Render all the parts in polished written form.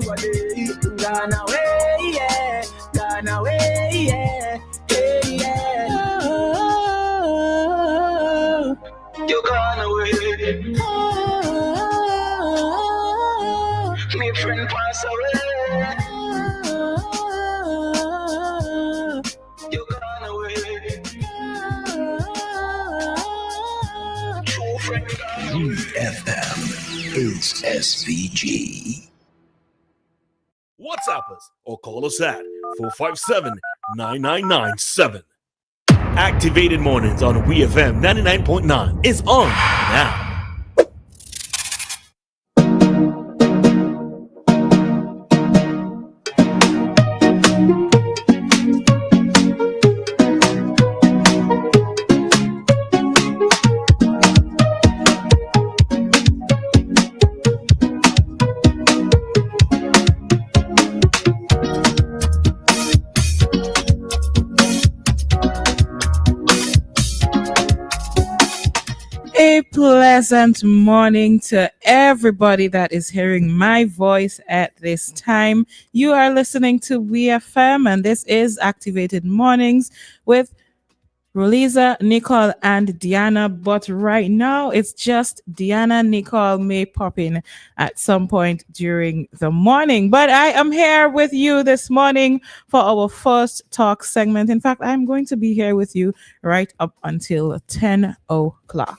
Gone away, yeah. Gone away, yeah. Hey, yeah. Oh, you gone away. Oh, my friend pass away. You gone away. True friend gone away. WEFM is SVG. WhatsApp us or call us at 457-9997. Activated Mornings on WEFM 99.9 is on now. A pleasant morning to everybody that is hearing my voice at this time. You are listening to WEFM, and this is Activated Mornings with Roleza, Nicole, and Dianna. But right now, it's just Dianna. Nicole may pop in at some point during the morning. But I am here with you this morning for our first talk segment. In fact, I'm going to be here with you right up until 10 o'clock.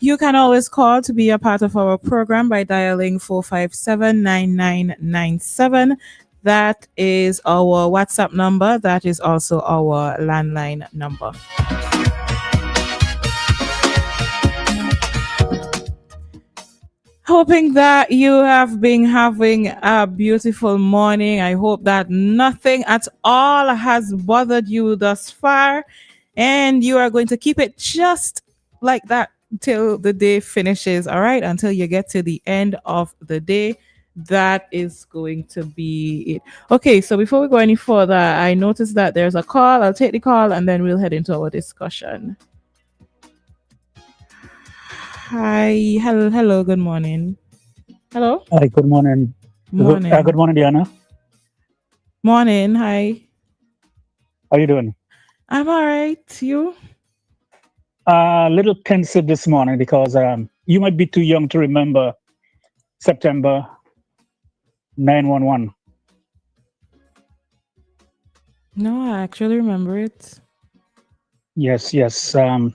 You can always call to be a part of our program by dialing 457-9997. That is our WhatsApp number. That is also our landline number. Hoping that you have been having a beautiful morning. I hope that nothing at all has bothered you thus far, and you are going to keep it just like that till the day finishes. All right, until you get to the end of the day. That is going to be it. Okay, so before we go any further, I noticed that there's a call. I'll take the call and then we'll head into our discussion. Hi, hello, good morning. Hello? Hi, good morning. Morning. Good morning, Dianna. Morning, hi. How you doing? I'm all right. You? A little pensive this morning because you might be too young to remember September 9/11. No, I actually remember it. Yes. The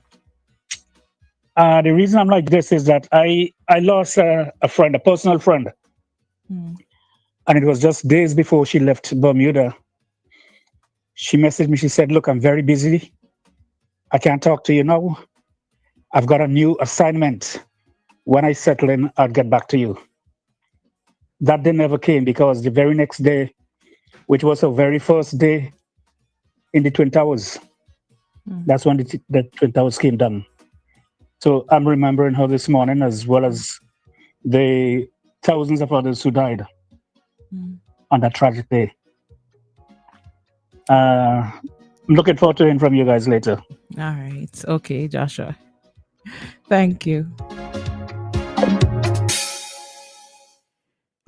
reason I'm like this is that I lost a friend, a personal friend. And it was just days before she left Bermuda. She messaged me. She said, look, I'm very busy. I can't talk to you now. I've got a new assignment. When I settle in, I'll get back to you. That day never came because the very next day, which was her very first day in the Twin Towers, that's when the Twin Towers came down. So I'm remembering her this morning, as well as the thousands of others who died on that tragic day. I'm looking forward to hearing from you guys later. All right. Okay, Joshua. Thank you.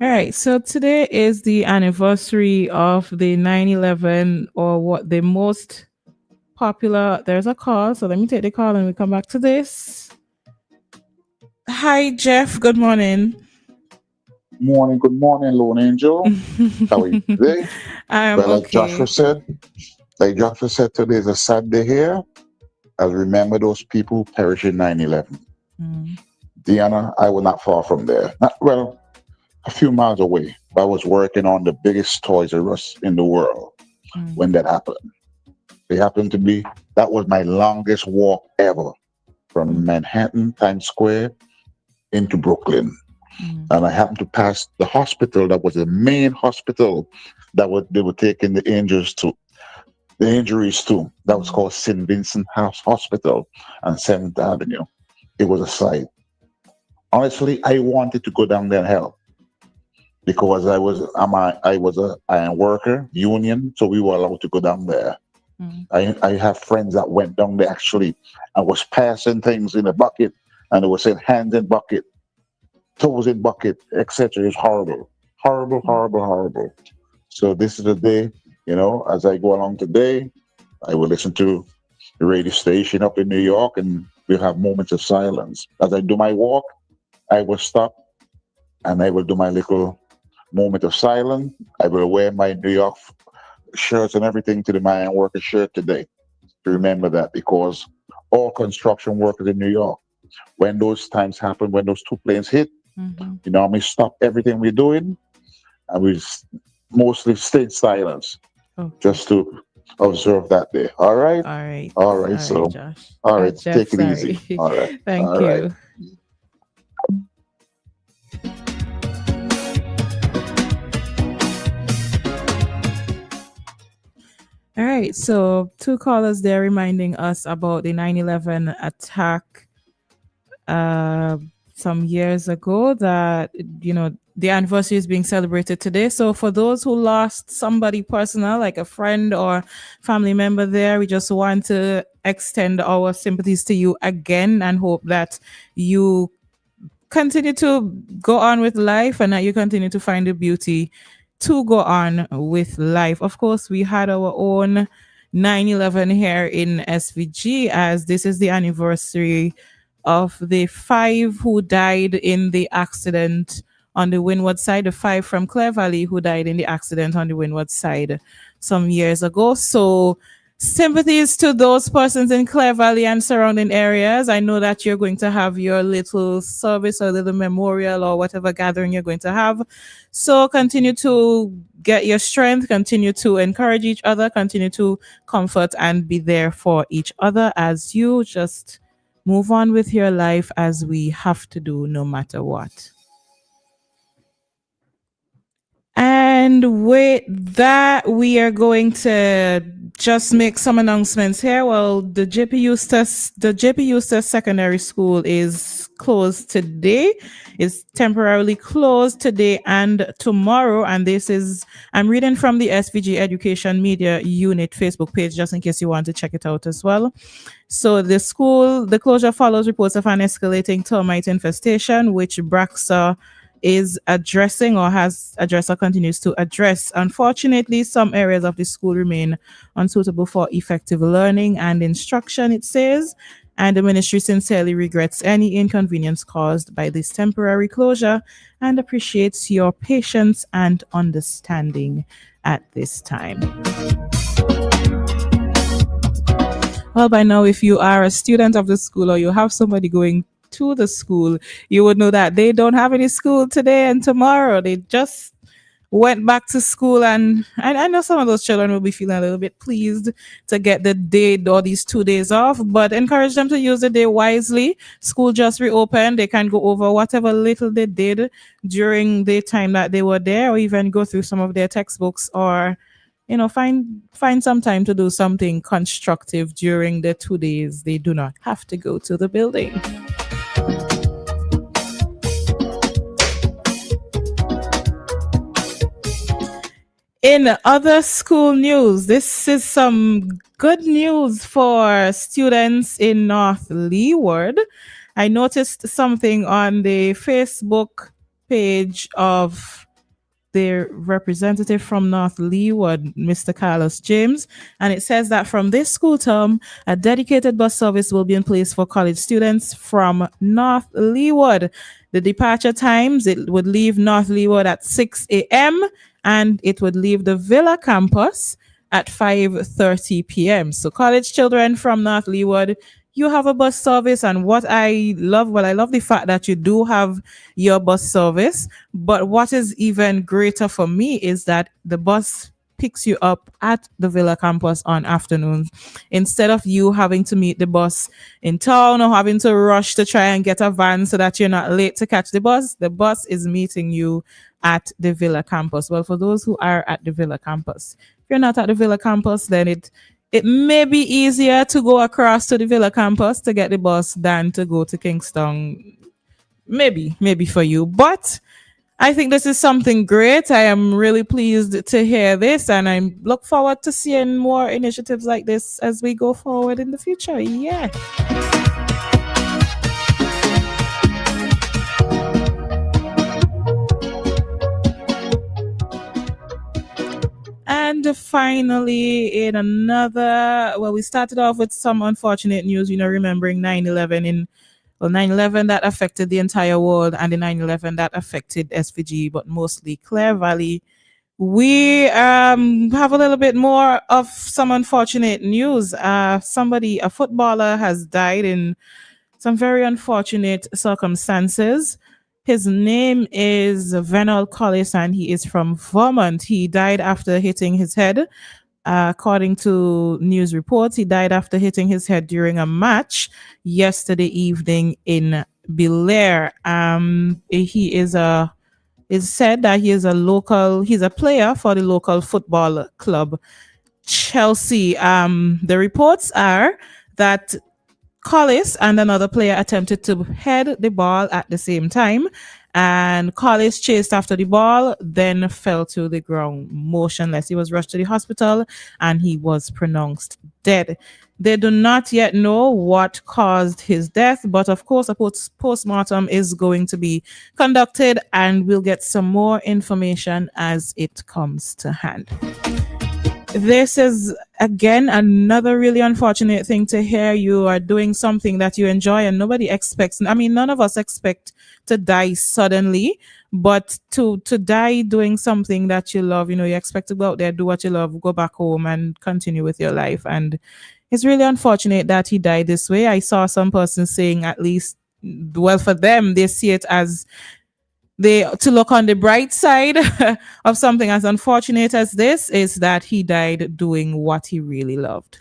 All right. So today is the anniversary of the 9/11, or what the most popular. There's a call. So let me take the call and we come back to this. Hi, Jeff. Good morning. Good morning, Lone Angel. How are you today? I'm Well, okay. like Joshua said, today is a sad day here. I'll remember those people who perished in 9/11. Dianna, I was not far from there. A few miles away. I was working on the biggest Toys R Us in the world when that happened. That was my longest walk ever, from Manhattan, Times Square, into Brooklyn. And I happened to pass the hospital that was the main hospital that they were taking the injuries to. That was called St. Vincent House Hospital on 7th Avenue. It was a sight. Honestly, I wanted to go down there and help because I was a iron worker, union, so we were allowed to go down there. I have friends that went down there actually and was passing things in a bucket, and they were saying hands in bucket, toes in bucket, etc. It's horrible, horrible, horrible, horrible. So this is the day, as I go along today, I will listen to the radio station up in New York, and we'll have moments of silence. As I do my walk, I will stop and I will do my little moment of silence. I will wear my New York shirts and everything to the mine worker shirt today to remember that, because all construction workers in New York, when those times happen, when those two planes hit, we stop everything we're doing and we mostly stay in silence just to observe that day. All right. So, Josh. all right. Jeff, Take it sorry. easy. All right. Thank all you. Right. All right, so 2 callers there reminding us about the 9/11 attack some years ago, that the anniversary is being celebrated today. So for those who lost somebody personal, like a friend or family member there, we just want to extend our sympathies to you again and hope that you continue to go on with life and that you continue to find the beauty to go on with life. Of course, we had our own 9/11 here in SVG, as this is the anniversary of the 5 who died in the accident on the Windward side, the 5 from Clare Valley who died in the accident on the Windward side some years ago. So sympathies to those persons in Clare Valley and surrounding areas. I know that you're going to have your little service or little memorial or whatever gathering you're going to have. So continue to get your strength, continue to encourage each other, continue to comfort and be there for each other as you just move on with your life, as we have to do no matter what. And with that, we are going to just make some announcements here. Well, the JP Eustace Secondary School is closed today. It's temporarily closed today and tomorrow. And I'm reading from the SVG Education Media Unit Facebook page, just in case you want to check it out as well. So the closure follows reports of an escalating termite infestation, which Braxa is addressing or has addressed or continues to address. Unfortunately, some areas of the school remain unsuitable for effective learning and instruction, it says, and the ministry sincerely regrets any inconvenience caused by this temporary closure and appreciates your patience and understanding at this time. Well, by now, if you are a student of the school or you have somebody going to the school, you would know that they don't have any school today and tomorrow. They just went back to school, and I know some of those children will be feeling a little bit pleased to get the day or these 2 days off, but encourage them to use the day wisely. School just reopened. They can go over whatever little they did during the time that they were there, or even go through some of their textbooks, or find some time to do something constructive during the 2 days they do not have to go to the building. In other school news, this is some good news for students in North Leeward. I noticed something on the Facebook page of the representative from North Leeward, Mr. Carlos James, and it says that from this school term, a dedicated bus service will be in place for college students from North Leeward. The departure times, it would leave North Leeward at 6 a.m. and it would leave the Villa campus at 5:30 p.m. So college children from North Leeward, you have a bus service, and I love the fact that you do have your bus service, but what is even greater for me is that the bus picks you up at the Villa campus on afternoons, instead of you having to meet the bus in town or having to rush to try and get a van so that you're not late to catch the bus is meeting you at the Villa campus. Well, for those who are at the Villa campus, if you're not at the Villa campus, then it may be easier to go across to the Villa campus to get the bus than to go to Kingston. Maybe for you. But I think this is something great. I am really pleased to hear this, and I look forward to seeing more initiatives like this as we go forward in the future. Yeah. And finally, in another, well, we started off with some unfortunate news, remembering 9/11 9/11 that affected the entire world, and the 9/11 that affected SVG, but mostly Clare Valley. We have a little bit more of some unfortunate news. A footballer has died in some very unfortunate circumstances. His name is Venal Collis, and he is from Vermont. He died after hitting his head. According to news reports, he died after hitting his head during a match yesterday evening in Belair. It's said that he's a player for the local football club, Chelsea. The reports are that Collis and another player attempted to head the ball at the same time, and Collis chased after the ball, then fell to the ground motionless. He was rushed to the hospital and he was pronounced dead. They do not yet know what caused his death, but of course a post-mortem is going to be conducted, and we'll get some more information as it comes to hand. This is, again, another really unfortunate thing to hear. You are doing something that you enjoy and nobody expects. I mean, none of us expect to die suddenly, but to die doing something that you love, you expect to go out there, do what you love, go back home and continue with your life. And it's really unfortunate that he died this way. I saw some person saying, at least, well, for them, they see it as to look on the bright side of something as unfortunate as this is that he died doing what he really loved.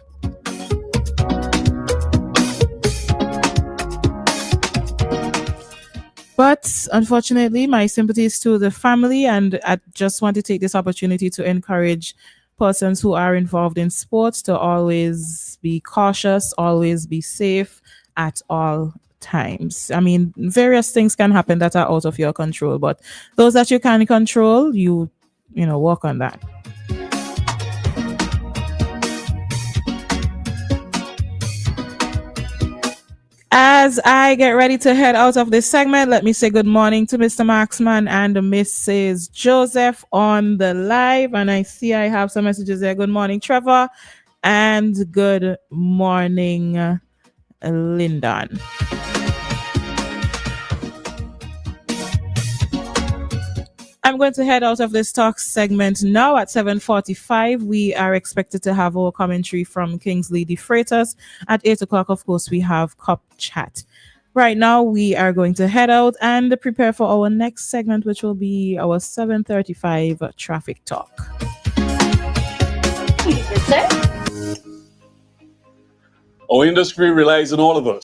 But unfortunately, my sympathies to the family, and I just want to take this opportunity to encourage persons who are involved in sports to always be cautious, always be safe at all times. I mean, various things can happen that are out of your control, but those that you can control, you work on that. As I get ready to head out of this segment, let me say good morning to Mr. Marksman and Mrs. Joseph on the live. And I see I have some messages there. Good morning, Trevor. And good morning, Lyndon. I'm going to head out of this talk segment now. At 7:45, we are expected to have our commentary from Kingsley De Freitas. At 8 o'clock, of course, we have Cup Chat. Right now, we are going to head out and prepare for our next segment, which will be our 7:35 Traffic Talk. Our industry relies on all of us